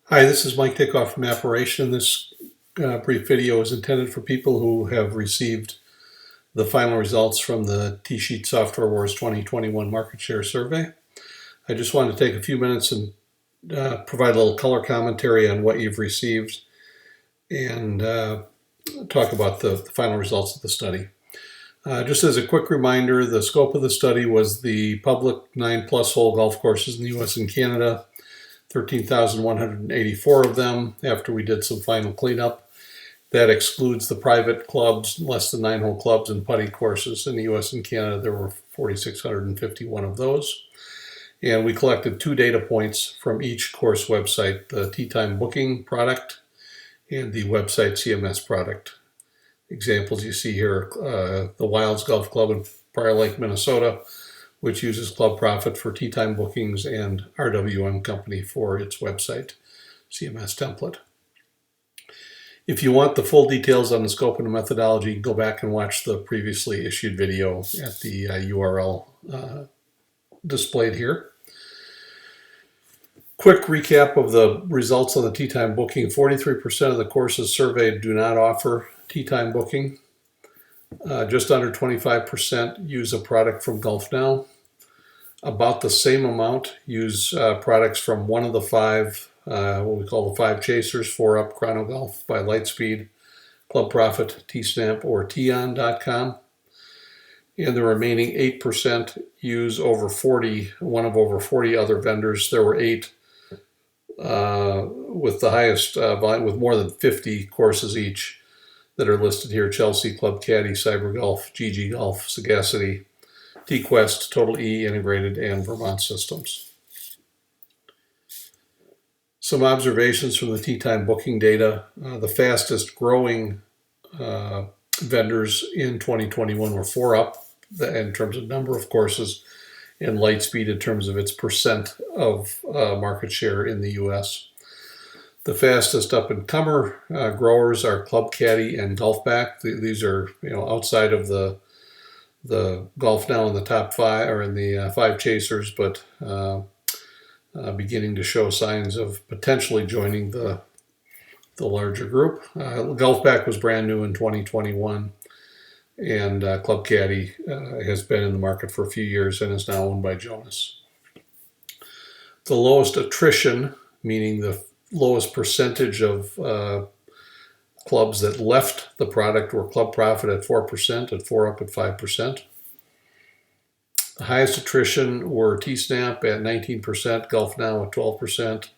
Hi, this is Mike Dickoff from Apparation. This brief video is intended for people who have received the final results from the T-Sheet Software Wars 2021 Market Share Survey. I just wanted to take a few minutes and provide a little color commentary on what you've received and talk about the final results of the study. Just as a quick reminder, the scope of the study was the public 9+ hole golf courses in the US and Canada, 13,184 of them after we did some final cleanup. That excludes the private clubs, less than 9-hole clubs and putting courses. In the US and Canada, there were 4,651 of those. And we collected 2 data points from each course website, the Tee Time Booking product and the website CMS product. Examples you see here, the Wilds Golf Club in Prior Lake, Minnesota, which uses Club Profit for tee time bookings and RWM Company for its website CMS template. If you want the full details on the scope and the methodology, go back and watch the previously issued video at the URL displayed here. Quick recap of the results on the tee time booking. 43% of the courses surveyed do not offer tee time booking. Just under 25% use a product from GolfNow. About the same amount use products from one of the 5, what we call the 5 chasers, 4Up, Chrono Golf by Lightspeed, Club Profit, T-Snap, or Tion.com. And the remaining 8% use one of over 40 other vendors. There were 8 with the highest volume, with more than 50 courses each that are listed here: Chelsea, Club Caddy, Cyber Golf, GG Golf, Sagacity, T-Quest, Total E Integrated, and Vermont Systems. Some observations from the tee time booking data. The fastest growing vendors in 2021 were 4Up in terms of number of courses, and Lightspeed in terms of its percent of market share in the US. The fastest up-and-comer growers are Club Caddy and GolfBack. These are outside of the GolfNow in the top 5 or in the 5 chasers, but beginning to show signs of potentially joining the larger group. GolfBack was brand new in 2021, and Club Caddy has been in the market for a few years and is now owned by Jonas. The lowest attrition, meaning the lowest percentage of clubs that left the product, were Club Profit at 4% and 4Up at 5%. The highest attrition were T-Snap at 19%, GolfNow at 12%,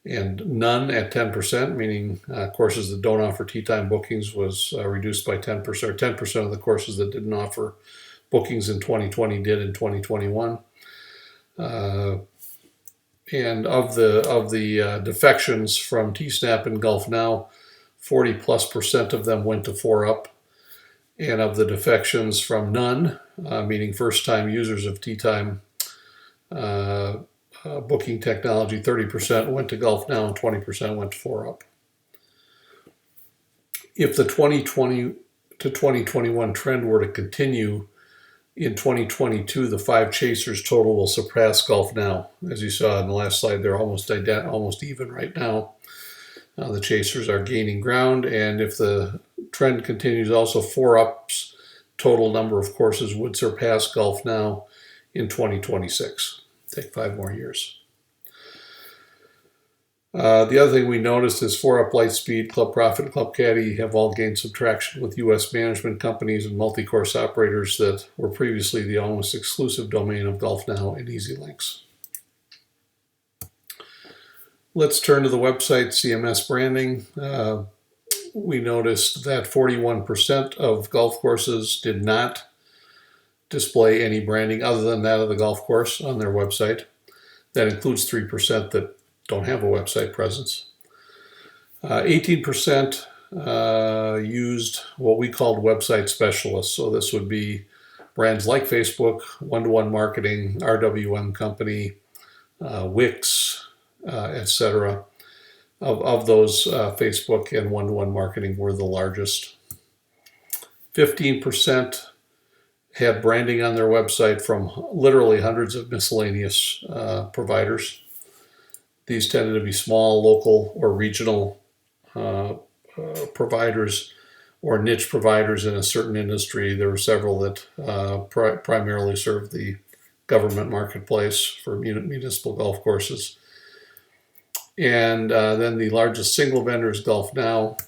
and none at 10%, meaning courses that don't offer tee time bookings was reduced by 10%, or 10% of the courses that didn't offer bookings in 2020 did in 2021. And of the defections from T-Snap and GolfNow, 40+% of them went to 4Up. And of the defections from none, meaning first-time users of tee time booking technology, 30% went to GolfNow and 20% went to 4Up. If the 2020 to 2021 trend were to continue, in 2022, the 5 chasers total will surpass GolfNow. As you saw in the last slide, they're almost even right now. The chasers are gaining ground, and if the trend continues, also 4Up's total number of courses would surpass GolfNow in 2026. Take 5 more years. The other thing we noticed is 4Up, Lightspeed, Club Profit, and Club Caddy have all gained some traction with U.S. management companies and multi-course operators that were previously the almost exclusive domain of GolfNow and EasyLinks. Let's turn to the website CMS branding. We noticed that 41% of golf courses did not display any branding other than that of the golf course on their website. That includes 3% that don't have a website presence. 18% used what we called website specialists. So this would be brands like Facebook, one-to-one marketing, RWM Company, Wix, etc. Of those, Facebook and one-to-one marketing were the largest. 15% had branding on their website from literally hundreds of miscellaneous providers. These tended to be small, local, or regional providers or niche providers in a certain industry. There were several that primarily served the government marketplace for municipal golf courses. And then the largest single vendor is GolfNow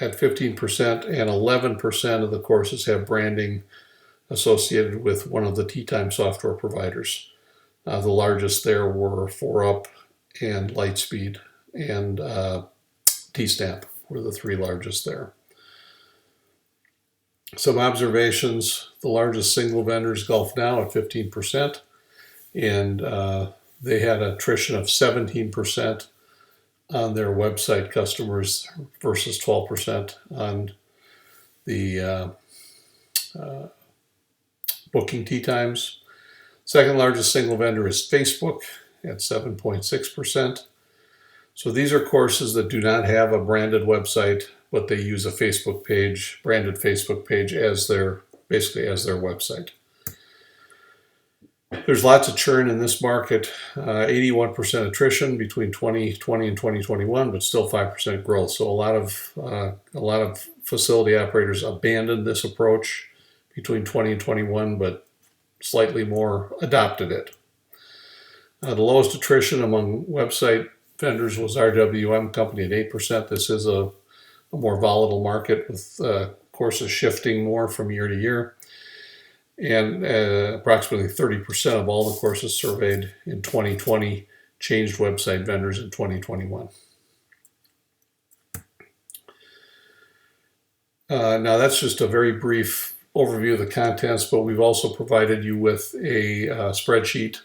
at 15%, and 11% of the courses have branding associated with one of the tee time software providers. The largest there were 4UP and Lightspeed, and T-Stamp were the three largest there. Some observations: the largest single vendor is GolfNow at 15%, and they had attrition of 17% on their website customers versus 12% on the booking tee times. Second largest single vendor is Facebook at 7.6%. So these are courses that do not have a branded website, but they use a Facebook page, branded Facebook page, as basically as their website. There's lots of churn in this market, 81% attrition between 2020 and 2021, but still 5% growth. So a lot of facility operators abandoned this approach between 20 and 21, but slightly more adopted it. The lowest attrition among website vendors was RWM Company at 8%. This is a more volatile market with courses shifting more from year to year. And approximately 30% of all the courses surveyed in 2020 changed website vendors in 2021. Now that's just a very brief overview of the contents, but we've also provided you with a spreadsheet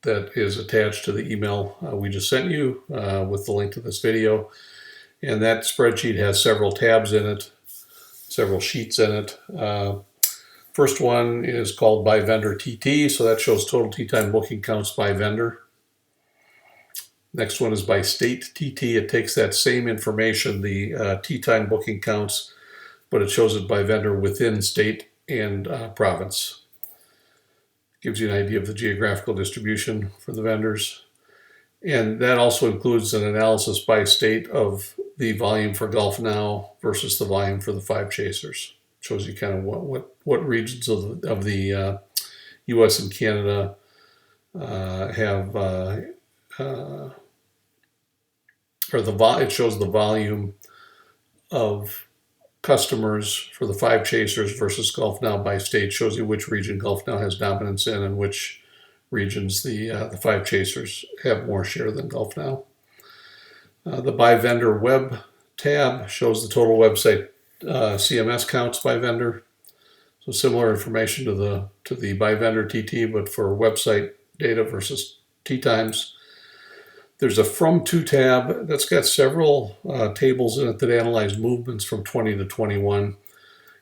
that is attached to the email we just sent you with the link to this video. And that spreadsheet has several tabs in it, several sheets in it. First one is called by vendor TT, so that shows total tee time booking counts by vendor. Next one is by state TT. It takes that same information, the tee time booking counts, but it shows it by vendor within state and province. Gives you an idea of the geographical distribution for the vendors. And that also includes an analysis by state of the volume for GolfNow versus the volume for the five chasers. Shows you kind of what regions of the U.S. and Canada have, it shows the volume of customers for the five chasers versus GolfNow by state. Shows you which region GolfNow has dominance in and which regions the five chasers have more share than GolfNow. The by vendor web tab shows the total website CMS counts by vendor. So similar information to the by vendor TT, but for website data versus tee times. There's a from to tab that's got several tables in it that analyze movements from 20 to 21.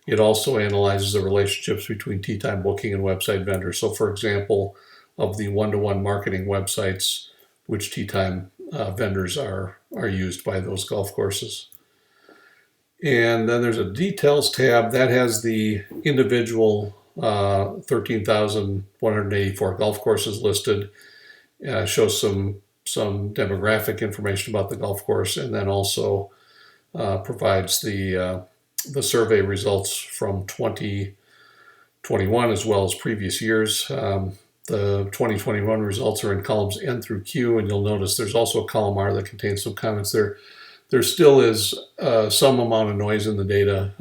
It also analyzes the relationships between tee time booking and website vendors. So for example, of the one-to-one marketing websites, which tee time vendors are used by those golf courses. And then there's a details tab that has the individual 13,184 golf courses listed. Shows some demographic information about the golf course, and then also provides the survey results from 2021 as well as previous years. The 2021 results are in columns N through Q, and you'll notice there's also a column R that contains some comments there. There still is some amount of noise in the data.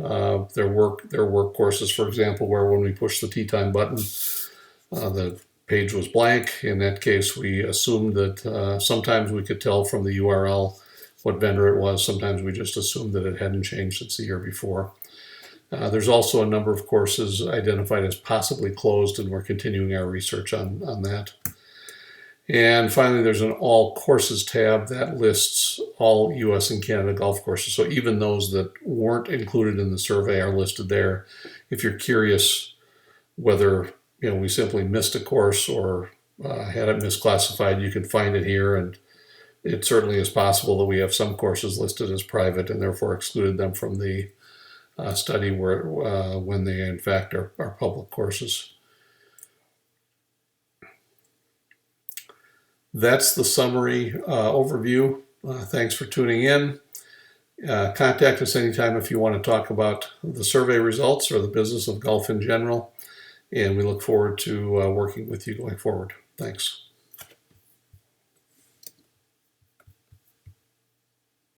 There were courses, for example, where when we push the tee time button, the page was blank. In that case, we assumed that sometimes we could tell from the URL what vendor it was. Sometimes we just assumed that it hadn't changed since the year before. There's also a number of courses identified as possibly closed, and we're continuing our research on that. And finally, there's an all courses tab that lists all US and Canada golf courses. So even those that weren't included in the survey are listed there. If you're curious whether we simply missed a course or had it misclassified, you can find it here. And it certainly is possible that we have some courses listed as private and therefore excluded them from the study when they in fact are public courses. That's the summary overview. Thanks for tuning in. Contact us anytime if you want to talk about the survey results or the business of golf in general. And we look forward to working with you going forward. Thanks.